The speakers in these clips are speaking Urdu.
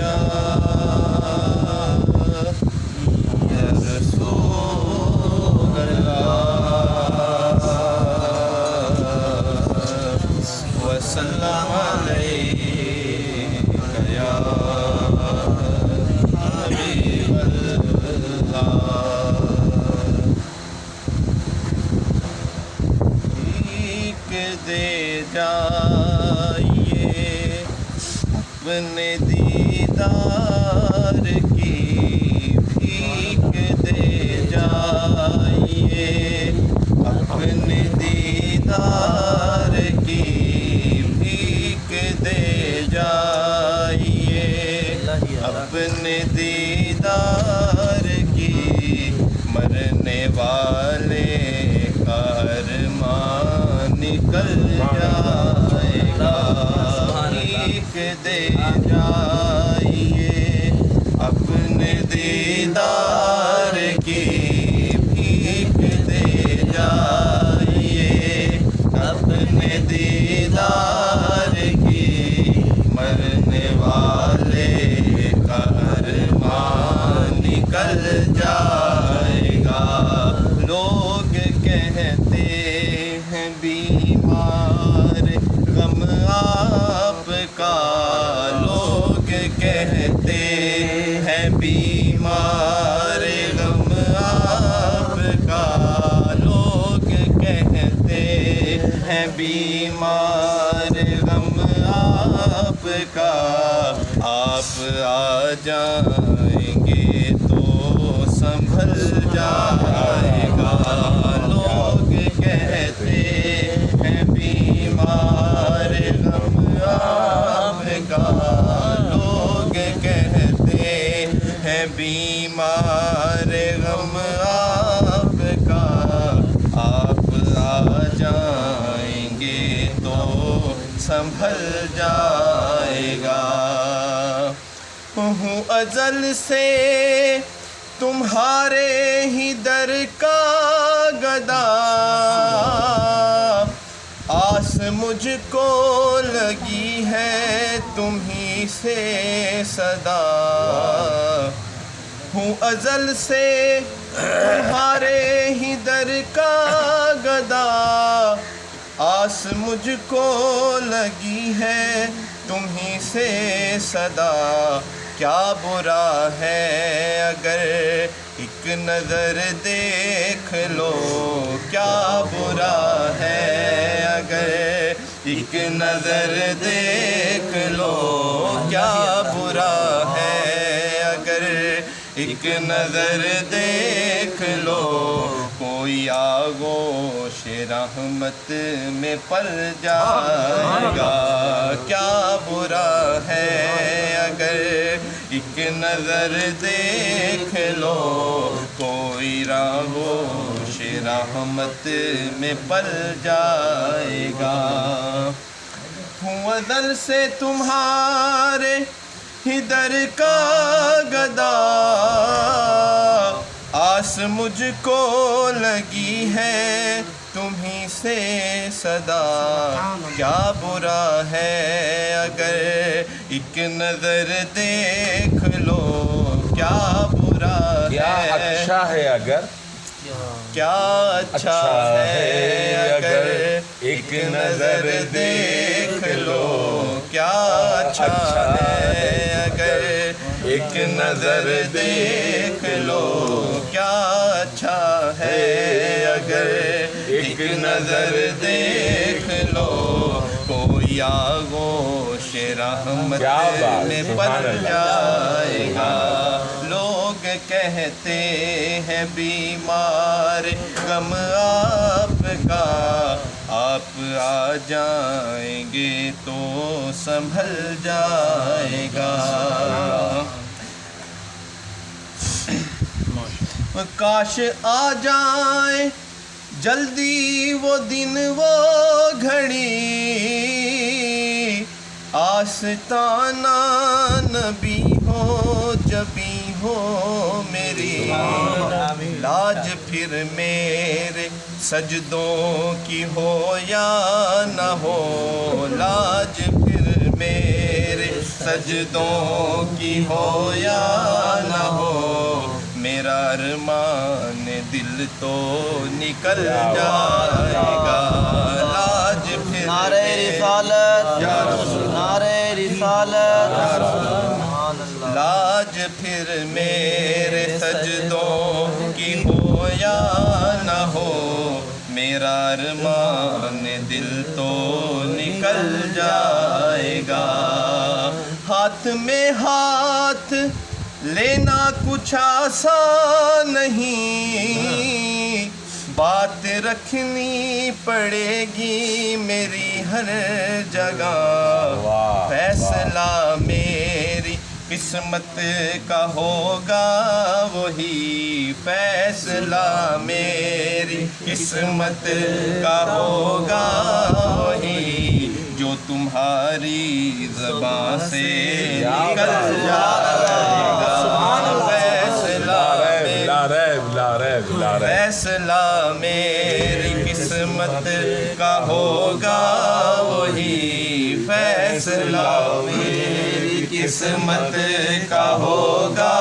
یا رسول اللہ وسلم علیک یا حبیب اللہ. دے جائیے اپنے دیدار کی بھیک دے جائیے اپنے دیدار کی بھیک دے جائیے اپنے دیدار کی مرنے والے کا ارمان نکل جائے گا. بھیک دے جائیے اپنے دیدار کی بھیک دے جائیے اپنے دیدار کی مرنے والے کا ارمان نکل جائے گا. لوگ کہتے ہیں بیمار غم آپ کا لوگ کہتے ہیں بیمار غم آپ کا لوگ کہتے ہیں بیمار غم آپ کا. آپ آ جائیں گے تو سنبھل جائے گا. لوگ کہتے ہیں بیمار غم آپ کا لوگ کہتے ہیں بیمار غم آپ کا. آپ آ جائیں گے تو سنبھل جائے گا. ہوں ازل سے تمہارے ہی در کا گدا آس مجھ کو لگی ہے تمہیں سے صدا. ہوں ازل سے تمہارے ہی در کا گدا آس مجھ کو لگی ہے تمہیں سے صدا. کیا برا ہے اگر ایک نظر دیکھ لو کیا برا ہے اگر ایک نظر دیکھ لو کیا برا ہے اگر ایک نظر دیکھ لو. کوئی آغوش رحمت میں پل جائے گا. کیا برا ہے اگر ایک نظر دیکھ لو کوئی آغوش رحمت میں پل جائے گا. ہوں ازل سے تمہارے ہی در کا گدا آس مجھ کو لگی ہے تمہیں سے صدا. کیا برا ہے اگر ایک نظر دیکھ لو کیا برا کیا اچھا ہے اگر کیا اچھا ہے اگر ایک نظر دیکھ لو کیا اچھا ہے اگر ایک نظر دیکھ لو کیا اچھا ہے اگر ایک نظر دیکھ لو کوئی آغوش رحمت میں پل جائے گا. لوگ کہتے ہیں بیمار غم آپ کا آپ آ جائیں گے تو سنبھل جائے گا. کاش آ جائیں جلدی وہ دن وہ گھڑی آستانہ نبی ہو جبی ہو میری لاج پھر میرے سجدوں کی ہو یا نہ ہو لاج پھر میرے سجدوں کی ہو یا نہ ہو، میرا ارمان دل تو نکل جائے گا، لاج پھر نعرہ رسالت، نعرہ رسالت، لاج پھر میرے سجدوں کی ہو یا نہ ہو، میرا ارمان دل تو نکل جائے گا، ہاتھ میں ہاتھ لینا کچھ آسان نہیں، بات رکھنی پڑے گی میری ہر جگہ، فیصلہ میری قسمت کا ہوگا وہی، فیصلہ میری قسمت کا ہوگا وہی، جو تمہاری زبان سے نکل جائے گا، فیصلہ میری قسمت کا ہوگا وہی، فیصلہ میری قسمت کا ہوگا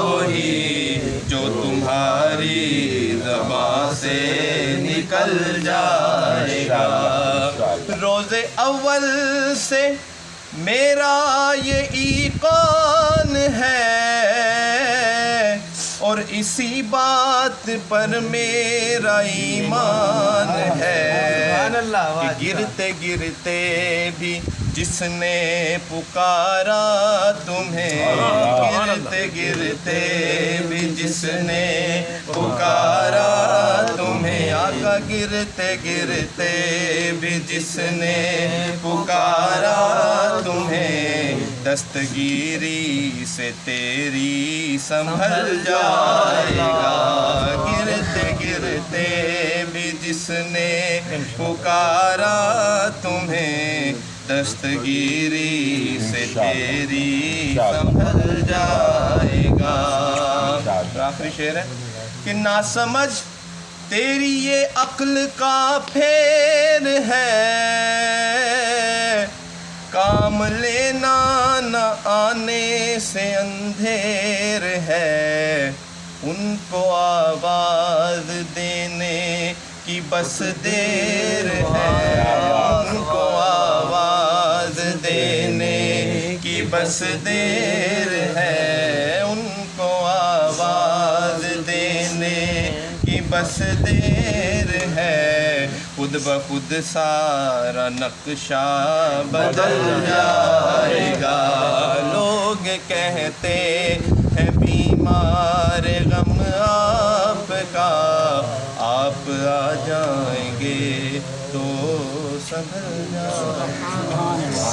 وہی، جو تمہاری زبان سے نکل جائے گا، روز اول سے میرا یہ ایقان ہے، اور اسی بات پر میرا ایمان ہے، کہ گرتے گرتے بھی جس نے پکارا تمہیں، گرتے گرتے بھی جس نے پکارا تمہیں، آقا گرتے گرتے بھی جس نے پکارا تمہیں، دستگیری سے تیری سنبھل جائے گا، گرتے گرتے بھی جس نے پکارا تمہیں، دستگیری سے تیری سنبھل جائے گا، آخری شعر ہے کہ نہ سمجھ تیری یہ عقل کا پھیر ہے، کام لینا نہ آنے سے اندھیر ہے، ان کو آواز دینے کی بس دیر ہے، ان کو آواز دینے کی بس دیر ہے، ان کو آواز دینے کی بس دیر ہے، خود بخود سارا نقشہ بدل جائے گا، لوگ کہتے ہیں بیمار غم آپ کا، آپ آ جائیں گے تو سنبھل جائیں گے۔